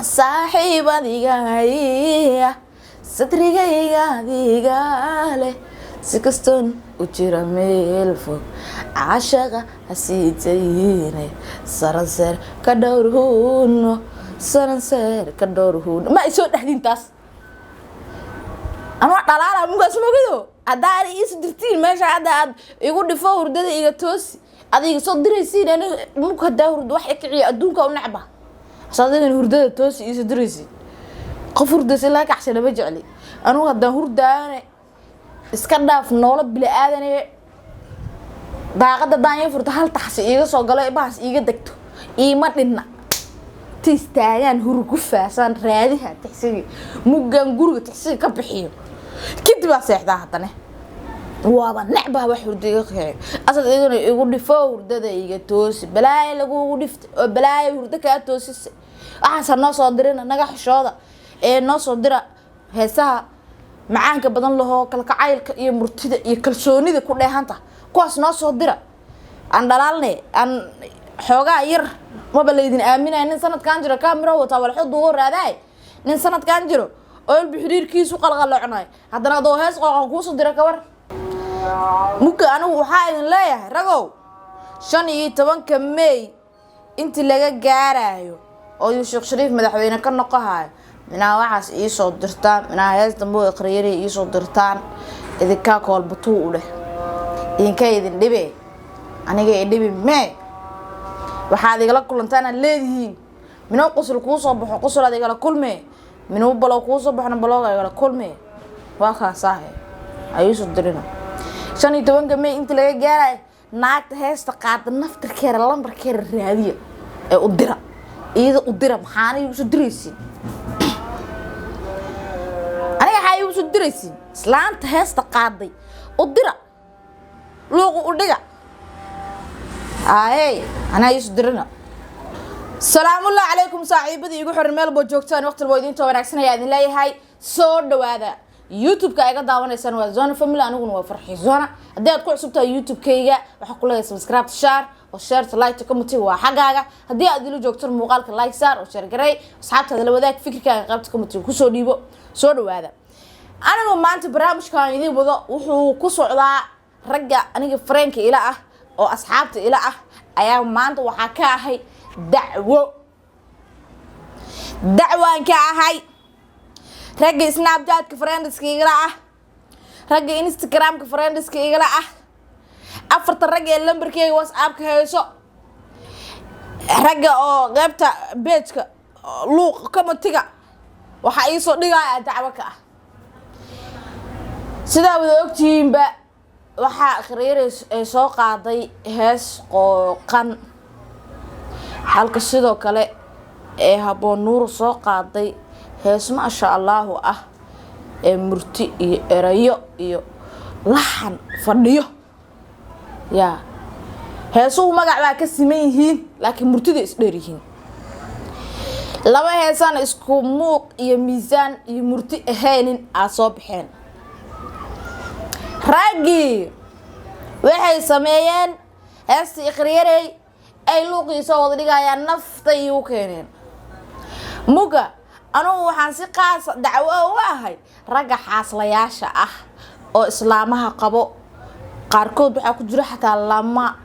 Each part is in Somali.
saaxiibadiga sadrigayga digale sikaston u jira meel fog caashaqa hasiitayne saranseer ka dhowrhuno saranseer ka dhowrhuno ma isoo dhahdintaas ama dhalaala mugaas mogido haddaad isu dirtiin meesha hadda aad igu dhifo hurdada iga toosi adiga soo diraysiin ana muka haddaa hurdo wax kiciyo adduunka u nacba saadeen hurdada toosi isu diraysiin qof hurdada ilaa kaxsana ma jecli anu haddaan hurdaane iska dhaaf noolo bila aadane daaqada daanya furta hal taxsi iga soo galo baas iga degto iima dhinna tistaagan huru ku faasan raadiha taxsiga mugan guriga taxsiga ka bixiyo kadib seexda hadane waaba nacba wax hurdiga qeey asad igu dhifo hurdada iga toosi balaay lagu dhifto oo balaay hurda ka toosisay waxaan noo soo dirina naga xishooda noo soo dira heesaha macaanka badan laho kalkacaylka iyo murtida iyo kalsoonida ku dheehanta kuwaas noo soo dira aan dhalaalne aan xoogaa yar ma baleedin aaminay nin sanadkan jiro kaamiro wata walxud ugu raaday nin sanadkan jiro oo bixiriirkiisu qalqaloocnay haddana doo hees qoqon ku soo dira ka war muka anigu waxaa idin leeyahay ragow 15 May intii laga gaarayo oo Sheekh Shariif madaxweyne ka noqonayo minaa waxaas ii soo dirtaan minaa hees dambe aqriyay ii soo dirtaan idinka koolbatuu u leh idinka idin dhibe aniga dhibi mee waxaad igala kulantaan leedihiin minoo qosol ku soo baxo qosol aad igala kulmee minoo balo ku soo baxna balooga igala kulmee waa ka saahay ayuu soo dirina 15 May intii laga gaaray naagta heesta qaad naftirkeeda lambarkeeda raadiya ee u dira iyada u dira maxaan igu soo diraysiin aniga soo diraysiin islaanta heesta qaaday u dira luuqu u dhiga ay ana isu dirina salaamu alaykum saaxiibadii igu xiran meel boo joogtaan waqti walba idin wanaagsan ayaa idin leeyahay soo dhawaada YouTube-ka iga daawanaysan waa Zona Family aniguna waa Farxi Zona haddii aad ku cusubtahay YouTube-kayga waxa ku leeyahay subscribe share oo share like comment waa xagaaga haddii aad ila joogtaan muuqaalka like share oo share garay asxaabtaada la wadaag fikirkaaga qaybta comment ku soo dhiibo soo dhawaada anigu maanta barnaamijkan idin wado wuxuu ku socdaa ragga aniga Franka ila ah oo asxaabta ila ah ayaa maanta waxa ka ahay dacwaan ka ahay ragga Snapchat-ka friends-ka igala ah ragga Instagram-ka friends-ka igala ah afarta ragga ee lambarkayga WhatsApp-ka hayso ragga oo qaybta page-ka luuq comment-ga waxa ay soo dhigaya dacwo ka ah sida wada ogtiinba waxa akhriyeys ay soo qaaday hees qooqan halka sidoo kale ee haboon nuur soo qaaday hees ma sha Allah ah ee murti iyo erayo iyo laxan fadhiyo ya heesuhu magac baa ka siman yihiin laakiin murtida is dheer yihiin laba heesan isku muuq iyo miisaan iyo murti ahaynin soo baxeen raggi waxay sameeyeen heesti iqriyay ay luuqiisa wada dhigayaan nafta iyo keeneen muga anu waxaan si qaas dacwo u ahay ragga xaaslayaasha ah oo islaamaha qabo qaarkood waxa ku jira xataa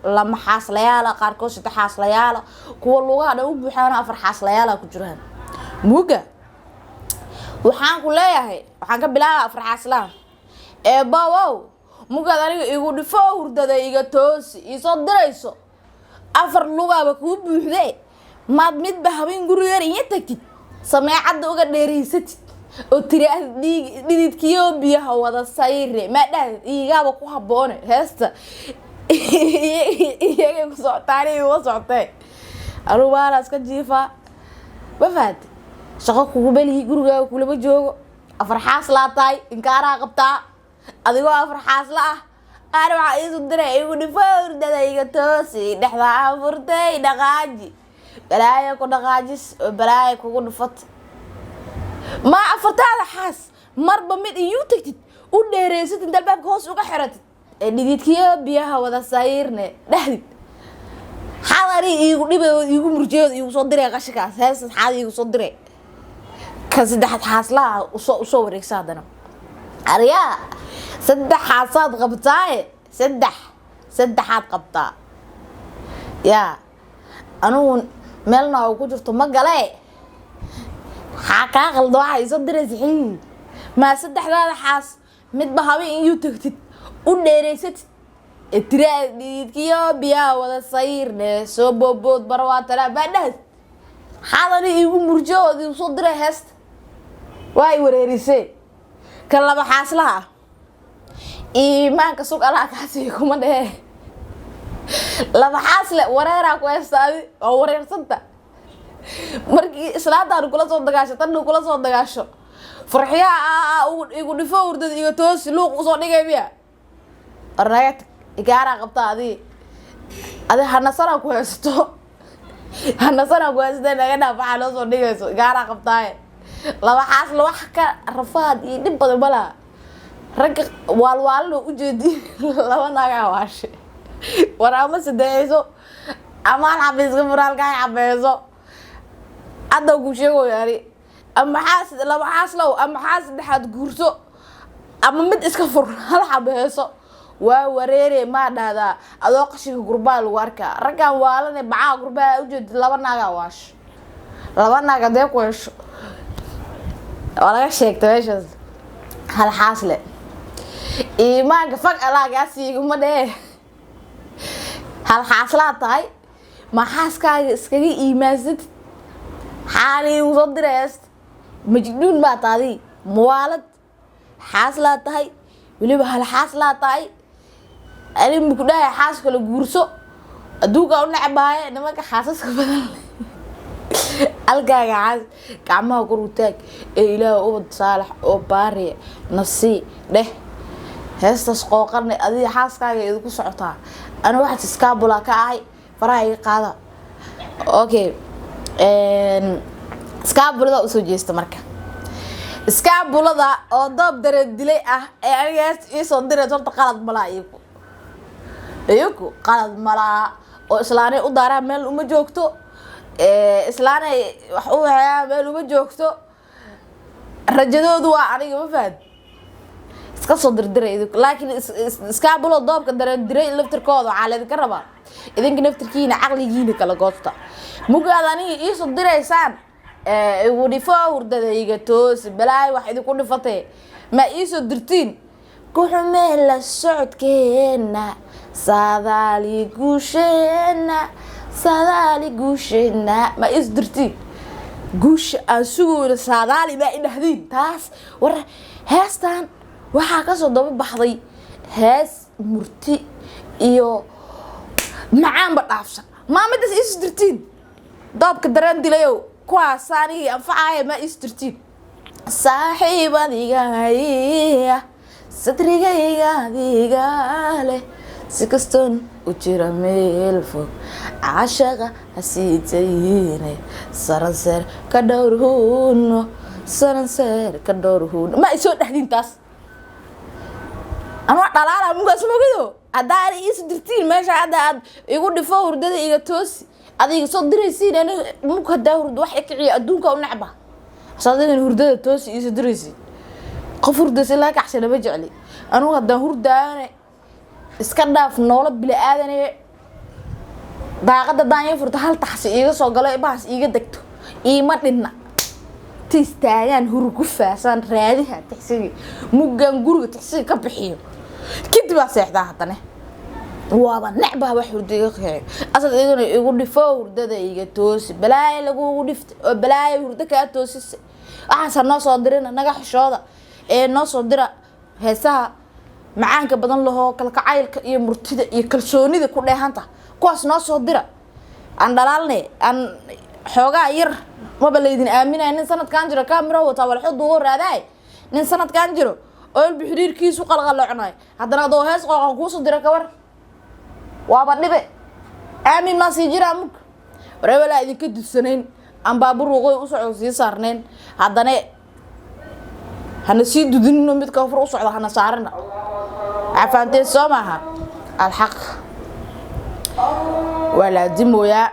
lama xaaslayaal qaarkood saddex xaaslayaal kuwa lugaha u buuxaan afar xaaslayaal ku jiraan muga waxaan ku leeyahay waxaan ka bilaabaa afar xaaslaan bawow muga aniga igu dhifo hurdada iga toosi isoo dirayso afar lugaaba ku buuxday maad midba habeen guriga in tagtid sameecada uga dheeraysatid oo tiraah dhididkiyo biyaha wada sayre ma dhaad igaba ku haboon heesta iyaga ku socotaani oo socotay arubaala iska jiifa bafaad shaqo kugu bali guriga kulaba joogo afar xaas laatay inkaara qabtaa adigoo afar xaas la ah waxa isu diray igu dhifo hurdada iga toosi dhaxda furtay dhaqaaji balaaya ku dhaqaajis balaaya kugu dhufat ma afartaada xaas marba mid iyo tagtid u dheereysad inta albaabka hoos uga xiratid dhididkiyo biyaha wada sayrne dhahdid xadari igu dhibo igu murjeedo igu soo diray qashkaas hees xad igu soo diray كسدحت حاصلها وصور يكسادنا أريا سدح حاصاد قبطاي سدحات قبطا يا أنا ملنا وكجرت مقالي حاكا غلطوا يصدر زحين ما سدح هذا حاس مد بهاوي إنو تكتد وديريست التراد كيو بيا ولا صير نسو بوبود بروات لا بعد حاضري يقوم مرجو دي صدره هست واي وريريسي كلا بحاصلها إيمانك سوق الله كاسي كوما ده لما حاصله وريرا كويستادي او وريرسنتا markii islaantaan kula soo dagaasho tan kula soo dagaasho farxiya igu dhifo urdada iyo toos luuq u soo dhigay biya arayat igaara qabta adi hanasana ku haysto naga dhaafaa loo soo dhigayso igaara qabtaa laba xaaslo wax ka rafaad iyo dib badan bala rag waalwaalno u jeedi laba naga waashe waraama sadeeyso amaan xabiiska furaalka xabeeso ada ku sheego yaari ama xaasid laba xaaslo ama xaasid dhaxad guurso ama mid iska fur hal xabeeso waa wareere ma dhada adoo qashiga gurbaa lagu arkaa ragaan waalane bacaa gurbaa u jeedi laba naga waash laba naga de ku hesho walaga sheegtay meeshaas hal xaasle iimaanka fag alaagaasi iguma dhee hal xaaslaa tahay ma xaaskaaga iskaga iimaansid xaali u soo direest majnuun baa taadi muwaalad xaaslaa tahay waliba hal xaaslaa tahay ani muku dhahay xaas kala guurso aduuga u nacbaaye nimanka xaasaska badan algaaga xaas gacmaha kor u taag ee ilaahay ubad saalax oo baariye nafsi dheh heestas qooqarne adiga xaaskaaga idinku socotaa ana waxa iskaabula ka ahay faraha iga qaada okay iskaabulada u soo jeesta marka iskaabulada oo doob dareed dilay ah ee anigaas ii soo diray horta qalad malaa iyagu qalad malaa oo islaanay u daaraa meel uma joogto islaanay wax u hayaa meel uma joogto rajadoodu waa aniga ma fahad iska soo dirdiray laakiin iskaabulo doobka dareed diray laftirkooda caalad ka raba idinka naftirkiina aqligiina kala goosta mugaadani ii soo diraysaan igu dhifo hurdada iga toos balaay wax idinku dhifatay ma ii soo dirtiin ku xumeen la socodkeena saadaali guusheena ma ii soo dirtiin guusha aan sugoona saadaali ma idhahdeen taas war heestan waxaa ka soo daba baxday hees murti iyo macaanba dhaafsan maamadaas ii soo dirtiin doobka dareen dilayow kuwaas anigii anfacaya ma ii soo dirtiin saaxiibadiga haya sadrigayga adiga leh si kastoon u jira meel fog cashaqa hasiitayne saranseer ka dhowrhuuno ma isoo dhahdin taas أنا طلعنا مو قاسم كده أداري يصدرتين ماشي هذا يقول لي فور ده إذا توسي هذا يصدر يصير أنا مو كده ورد واحد كعي أدونك أو نعبة صادق الورد ده توسي يصدر يصير قفور ده سلاك أحسن بجعلي أنا هذا ورد أنا إسكندر في النور بلا آذن باقي ده يفرط هل تحسي إيه صقلا بس إيه دكتو إيه ما لنا تستاهل هرقفة سان رادها تحسي مو جنجور تحسي كبحيو كنت بس إحدى حتى وابا نعبها وحده يخير أصلا يقول لي فور ده يجتوس بلاي لقوا لفت بلاي وردك أتوس أحسن ناس صادرين نجح شاطر ناس صادرة هسا معانك بدن له كل كعيل يمرتد يكلسوني ده كله هانتا كواس ناس صادرة عن دلالني عن حوجا ير ما بليدين آمنة إن سنة كان جرا كاميرا وطاول حد دور هذاي إن سنة كان جرا أول بحرير كيس وقال عناي هذا ضوء هاس قاقوس ودرا كور وابد بي آمن ما سيجرا مك ولا إذا كنت السنين أم بابور وقوي وسع وسي صارنين هذا نه هنسيد ديننا متكفر وسع هنا صارنا عفانتين سامها الحق ولا دمويا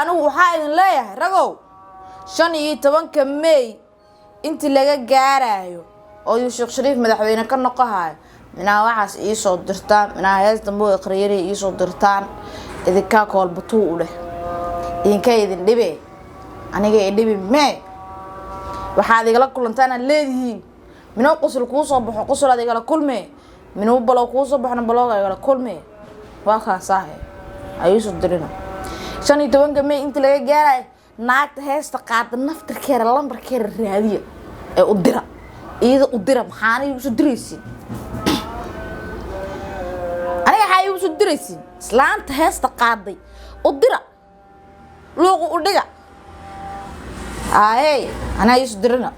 anigu waxaa idin leeyahay ragow 15 May intii laga gaarayo oo Sheekh Shariif madaxweyne ka noqonayo minaa waxaas ii soo dirtaan minaa hees dambe oo qariirey ii soo dirtaan idinka koolbatuu u leh idinka idin dhibe aniga ee dhibi mee waxaad igala kulantaan leedihiin minoo qosol ku soo baxo qosol aad igala kulmee minoo balo ku soo baxna balo igala kulmee waa ka saahay ayuu soo dirina 15 May intii laga gaaray naagta heesta qaad naftarkeeda lambarkeeda raadiya ee u dira iyada u dira maxaan isu diraysin aniga waxay isu diraysin islaanta heesta qaaday u dira luuq u dhiga ay ana isu dirina